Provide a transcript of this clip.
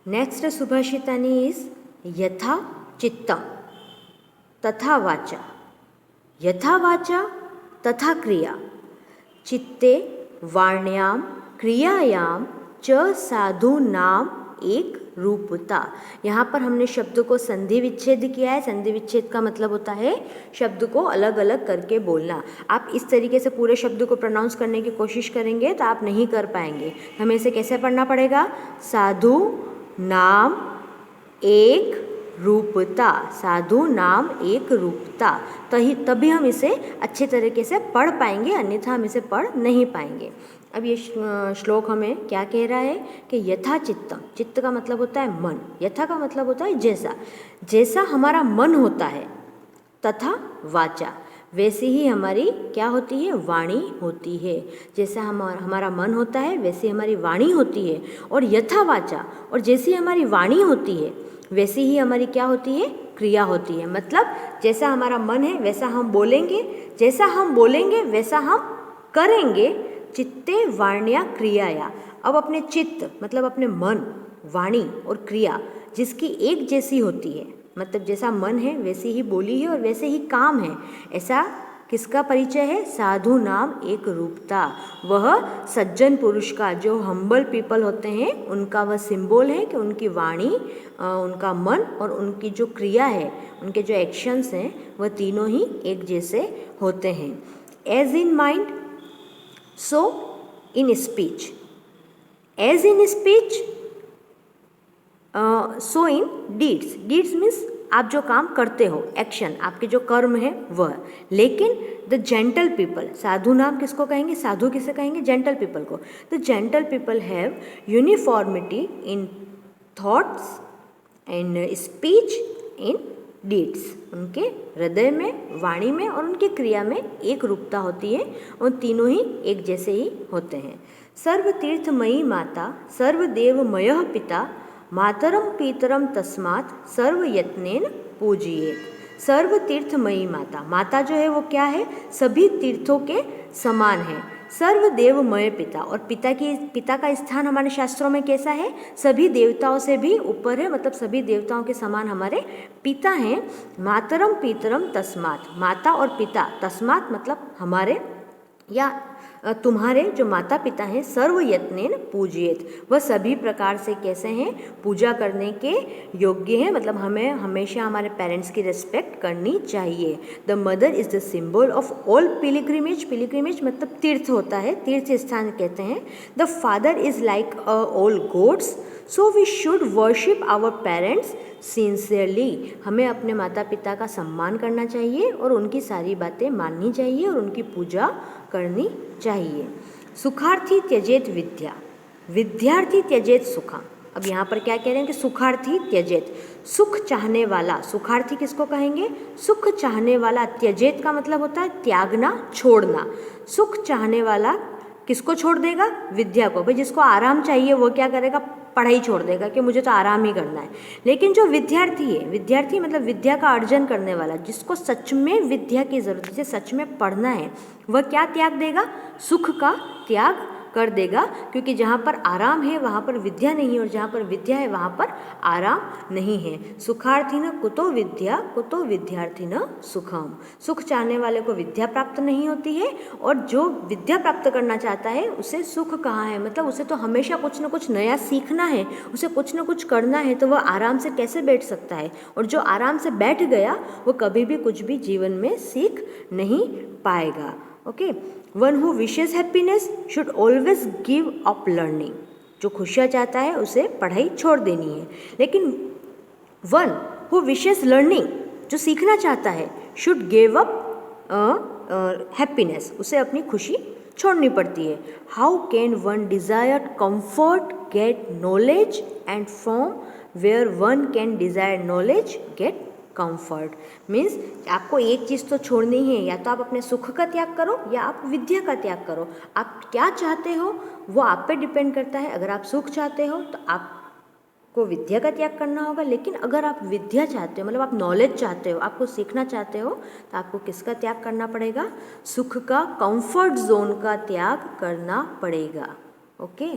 Next सुभाषितानि is यथा चित्तम तथा वाचा, यथा वाचा तथा क्रिया, चित्ते वाण्याम क्रियायाम च साधूनाम एक रूपता। यहाँ पर हमने शब्द को संधि विच्छेद किया है। संधि विच्छेद का मतलब होता है शब्द को अलग अलग करके बोलना। आप इस तरीके से पूरे शब्द को प्रोनाउंस करने की कोशिश करेंगे तो आप नहीं कर पाएंगे। हमें इसे कैसे पढ़ना पड़ेगा? साधु नाम एक रूपता, साधु नाम एक रूपता, तभी हम इसे अच्छे तरीके से पढ़ पाएंगे, अन्यथा हम इसे पढ़ नहीं पाएंगे। अब ये श्लोक हमें क्या कह रहा है कि यथा चित्तम, चित्त का मतलब होता है मन, यथा का मतलब होता है जैसा, जैसा हमारा मन होता है, तथा वाचा वैसी ही हमारी क्या होती है? वाणी होती है। जैसा हमारा मन होता है वैसी हमारी वाणी होती है। और यथा वाचा, और जैसी हमारी वाणी होती है वैसी ही हमारी क्या होती है? क्रिया होती है। मतलब जैसा हमारा मन है वैसा हम बोलेंगे, जैसा हम बोलेंगे वैसा हम करेंगे। चित्ते वाण्या क्रियाया, अब अपने चित्त मतलब अपने मन, वाणी और क्रिया जिसकी एक जैसी होती है, मतलब जैसा मन है वैसी ही बोली है और वैसे ही काम है, ऐसा किसका परिचय है? साधु नाम एक रूपता। वह सज्जन पुरुष का, जो हम्बल पीपल होते हैं उनका वह सिंबल है कि उनकी वाणी, उनका मन और उनकी जो क्रिया है, उनके जो एक्शंस हैं वह तीनों ही एक जैसे होते हैं। As in mind so in speech, as in speech so in deeds, deeds means आप जो काम करते हो, एक्शन, आपके जो कर्म है वह। लेकिन द जेंटल पीपल, साधु नाम किसको कहेंगे? साधु किसे कहेंगे? जेंटल पीपल को। The gentle people have uniformity in thoughts and speech in deeds, उनके हृदय में, वाणी में और उनकी क्रिया में एक रूपता होती है और तीनों ही एक जैसे ही होते हैं। सर्व तीर्थमयी माता, सर्वदेवमयः पिता, मातरम पीतरम तस्मात् सर्व यत्नेन पूजिएत। सर्व तीर्थमयी माता, माता जो है वो क्या है? सभी तीर्थों के समान है। सर्वदेवमय पिता, और पिता का स्थान हमारे शास्त्रों में कैसा है? सभी देवताओं से भी ऊपर है, मतलब सभी देवताओं के समान हमारे पिता हैं। मातरम पीतरम तस्मात्, माता और पिता, तस्मात् मतलब हमारे या तुम्हारे जो माता पिता हैं, सर्व यत्नेन पूजिएत, वह सभी प्रकार से कैसे हैं? पूजा करने के योग्य हैं। मतलब हमें हमेशा हमारे पेरेंट्स की रिस्पेक्ट करनी चाहिए। The mother is the symbol of all pilgrimage, pilgrimage मतलब तीर्थ होता है, तीर्थ स्थान कहते हैं। The father is like all gods, so we should worship our parents sincerely, हमें अपने माता पिता का सम्मान करना चाहिए और उनकी सारी बातें माननी चाहिए और उनकी पूजा करनी चाहिए। सुखार्थी त्यजेत विद्या, विद्यार्थी त्यजेत सुखा। अब यहाँ पर क्या कह रहे हैं कि सुखार्थी त्यजेत, सुख चाहने वाला, सुखार्थी किसको कहेंगे? सुख चाहने वाला। त्यजेत का मतलब होता है त्यागना, छोड़ना। सुख चाहने वाला किसको छोड़ देगा? विद्या को। भाई जिसको आराम चाहिए वो क्या करेगा? पढ़ाई छोड़ देगा कि मुझे तो आराम ही करना है। लेकिन जो विद्यार्थी है, विद्यार्थी मतलब विद्या का अर्जन करने वाला, जिसको सच में विद्या की ज़रूरत है, जिसे सच में पढ़ना है, वह क्या त्याग देगा? सुख का त्याग कर देगा, क्योंकि जहाँ पर आराम है वहाँ पर विद्या नहीं है और जहाँ पर विद्या है वहाँ पर आराम नहीं है। सुखार्थी न कुतो विद्या, कुतो विद्यार्थी न सुखम। सुख चाहने वाले को विद्या प्राप्त नहीं होती है और जो विद्या प्राप्त करना चाहता है उसे सुख कहाँ है? मतलब उसे तो हमेशा कुछ न कुछ नया सीखना है, उसे कुछ न कुछ करना है, तो वह आराम से कैसे बैठ सकता है? और जो आराम से बैठ गया वो कभी भी कुछ भी जीवन में सीख नहीं पाएगा। Okay, one who wishes happiness should always give up learning, जो खुशियाँ चाहता है उसे पढ़ाई छोड़ देनी है। लेकिन वन हु विशेज लर्निंग, जो सीखना चाहता है, शुड गिव अप हैप्पीनेस, उसे अपनी खुशी छोड़नी पड़ती है। How can one desire comfort get knowledge and from where one can desire knowledge get comfort. Means आपको एक चीज़ तो छोड़नी है, या तो आप अपने सुख का त्याग करो या आप विद्या का त्याग करो। आप क्या चाहते हो वो आप पे डिपेंड करता है। अगर आप सुख चाहते हो तो आपको विद्या का त्याग करना होगा, लेकिन अगर आप विद्या चाहते हो, मतलब आप नॉलेज चाहते हो, आपको सीखना चाहते हो, तो आपको किसका त्याग करना पड़ेगा? सुख का, कंफर्ट जोन का त्याग करना पड़ेगा। ओके।